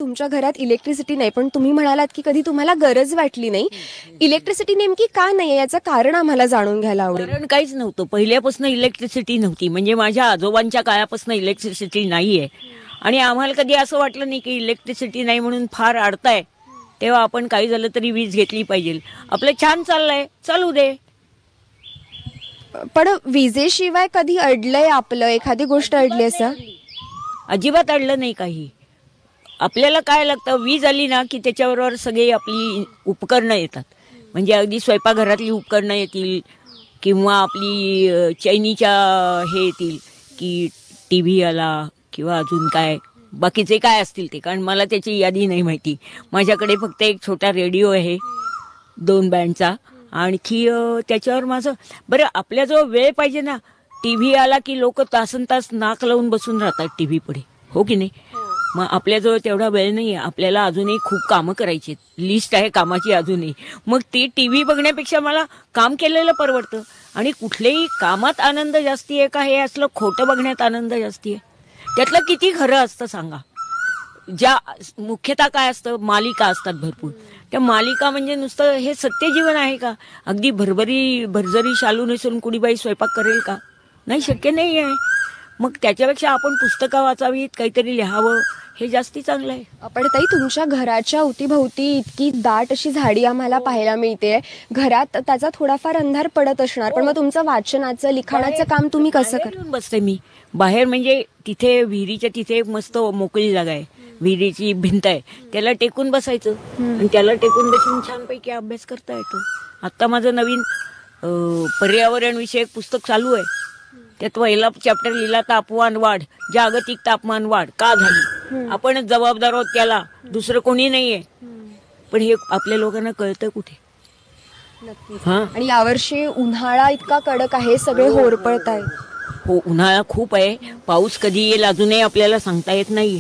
तुमच्या घरात इलेक्ट्रिसिटी नाही, पण तुम्ही म्हणालात की कधी तुम्हाला गरज वाटली नाही. इलेक्ट्रिसिटी नेमकी का नाहीये याचं कारण आम्हाला जाणून घ्यायला आवडेल. कारण काहीच नव्हतं, पहिल्यापासून इलेक्ट्रिसिटी नव्हती. म्हणजे माझ्या आजोबांच्या काळापासून इलेक्ट्रिसिटी नाहीये आणि आम्हाला कधी असं वाटलं नाही की इलेक्ट्रिसिटी नाही म्हणून फार अडताय, तेव्हा आपण काही झालं तरी वीज घेतली पाहिजे. आपलं छान चाललंय, चालू दे. पण विजेशिवाय कधी अडलंय आपलं, एखादी गोष्ट अडली असं? अजिबात अडलं नाही काही. आपल्याला काय लागतं, वीज आली ना की त्याच्याबरोबर सगळी आपली उपकरणं येतात. म्हणजे अगदी स्वयंपाकघरातली उपकरणं येतील किंवा आपली चैनीच्या हे येतील की टी व्ही आला किंवा अजून काय बाकीचे काय असतील ते, कारण मला त्याची यादी नाही माहिती. माझ्याकडे फक्त एक छोटा रेडिओ आहे 2 बँडचा. आणखी त्याच्यावर माझं बरं, आपल्याजवळ वेळ पाहिजे ना. टी व्ही आला की लोक तासनतास नाक लावून बसून राहतात टी व्ही पुढे, हो की नाही. मग आपल्याजवळ तेवढा वेळ नाही आहे. आपल्याला अजूनही खूप कामं करायची आहेत, लिस्ट आहे कामाची अजूनही. मग ती टी व्ही बघण्यापेक्षा मला काम केलेलं परवडतं. आणि कुठल्याही कामात आनंद जास्ती आहे का हे असलं खोटं बघण्यात आनंद जास्ती आहे? त्यातलं किती खरं असतं सांगा. ज्या मुख्यतः काय असतं, मालिका असतात भरपूर. त्या मालिका म्हणजे नुसतं हे सत्यजीवन आहे का? अगदी भरजरी शालू नेसून कुणी बाई स्वयंपाक करेल का? नाही, शक्य नाही आहे. मग त्याच्यापेक्षा आपण पुस्तकं वाचावीत, काहीतरी लिहावं, हे जास्ती चांगलं आहे. पण ताई, तुमच्या घराच्या अवतीभवती इतकी दाट अशी झाडी आम्हाला पाहायला मिळते. घरात त्याचा थोडाफार अंधार पडत असणार, पण मग तुमचं वाचनाचं, लिखाणाचं काम तुम्ही कसं बाहेर येऊन बसते मी. बाहेर म्हणजे तिथे विहिरीच्या तिथे एक मस्त मोकळी जागा आहे, विहिरीची भिंत आहे, त्याला टेकून बसायचं आणि त्याला टेकून बसून छानपैकी अभ्यास करता येतो. आत्ता माझं नवीन पर्यावरण विषयक पुस्तक चालू आहे. त्यात पहिला चॅप्टर लिहिला, तापमान वाढ, जागतिक तापमान वाढ का झाली, आपणच जबाबदार आहोत त्याला, दुसरं कोणी नाहीये. पण हे आपल्या लोकांना कळतं कुठे? हा, आणि यावर्षी उन्हाळा इतका कडक आहे, सगळे होरपळत आहेत. हो, उन्हाळा खूप आहे. पाऊस कधी येईल अजूनही आपल्याला सांगता येत नाही.